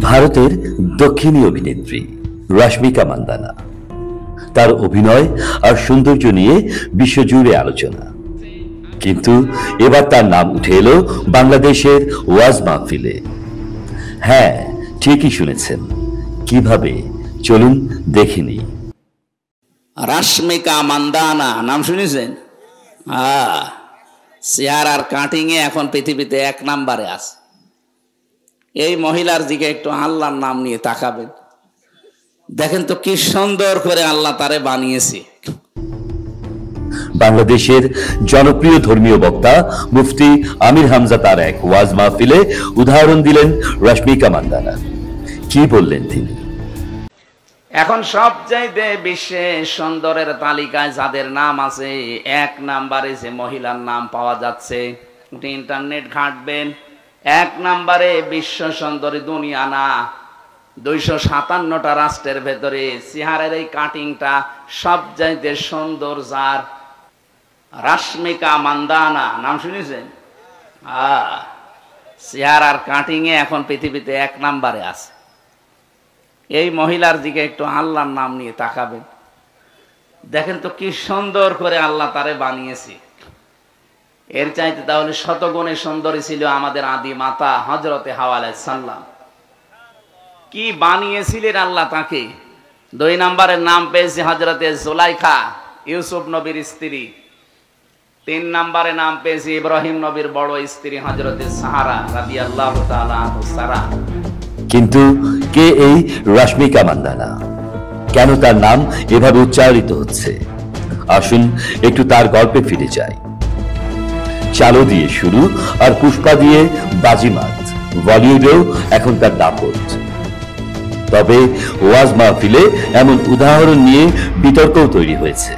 ভারতের দক্ষিণী অভিনেত্রী রশ্মিকা মান্দানা, তার অভিনয় আর সৌন্দর্য নিয়ে বিশ্বজুড়ে আলোচনা। কিন্তু এবার তার নাম উঠে এলো বাংলাদেশের ওয়াজ মাহফিলে। হ্যাঁ, ঠিকই শুনেছেন। কিভাবে, চলুন দেখে নিই। রশ্মিকা মান্দানা নাম শুনেছেন? চেহারার কাটিং এ এখন পৃথিবীতে 1 নম্বরে আছে। এই মহিলার দিকে একটু আল্লাহর নাম নিয়ে তাকাবেন, দেখেন তো কি সুন্দর করে আল্লাহ তারে বানিয়েছে। বাংলাদেশের জনপ্রিয় ধর্মীয় বক্তা মুফতি আমির হামজা তার এক ওয়াজ মাহফিলে উদাহরণ দিলেন রশ্মিকা মান্দানা। কি বললেন তিনি? এখন সবচাইতে বিশ্বে সুন্দরের তালিকায় যাদের নাম আছে 1 নম্বরে যে মহিলার নাম পাওয়া যাচ্ছে, ইন্টারনেট ঘাঁটবেন, 1 নম্বরে বিশ্ব সুন্দরী দুনিয়া না 257টা রাষ্ট্রের ভেতরে চেহারার এই কাটিংটা সবচাইতে সুন্দর যার, রশ্মিকা মান্দানা নাম শুনেছেন? চেহারার কাটিং এ এখন পৃথিবীতে 1 নম্বরে আছে। এই মহিলার দিকে একটু আল্লাহর নাম নিয়ে তাকাবেন, দেখেন তো কি সুন্দর করে আল্লাহ তারে বানিয়েছে। এর চাইতে তাহলে শতগুণে সুন্দরী ছিল আমাদের আদি মাতা হযরতে হাওয়া আলাইহিস সালাম। কি বানিয়েছিলেন আল্লাহ তাকে। 2 নম্বরের নাম পেয়েছে হযরতে জুলাইখা, ইউসুফ নবীর স্ত্রী। 3 নম্বরে নাম পেয়েছে ইব্রাহিম নবীর বড় স্ত্রী হযরতে সাহারা রাদিয়াল্লাহু তাআলা আনহা। কিন্তু কে এই রশ্মিকা মান্দানা? কেন তার নাম এভাবে উচ্চারিত হচ্ছে? আসুন একটু তার গল্পে ফিরে যাই। চালো দিয়ে শুরু আর পুষ্পা দিয়ে বাজিমাত, বলিউডেও এখন তার দাপট। তবে ওয়াজ মাহফিলে এমন উদাহরণ নিয়ে বিতর্কও তৈরি হয়েছে।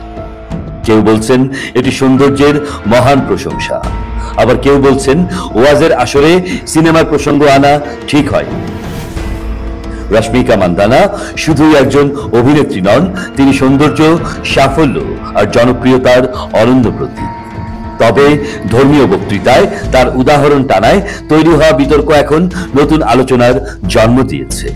কেউ বলছেন এটি সৌন্দর্যের মহান প্রশংসা, আবার কেউ বলছেন ওয়াজের আসরে সিনেমার প্রসঙ্গ আনা ঠিক হয়। রশ্মিকা মান্দানা শুধুই একজন অভিনেত্রী নন, তিনি সৌন্দর্য, সাফল্য আর জনপ্রিয়তার অনন্য প্রতীক। তবে ধর্মীয় বক্তৃতায় তার উদাহরণ টানায় তৈরি হওয়া বিতর্ক এখন নতুন আলোচনার জন্ম দিয়েছে।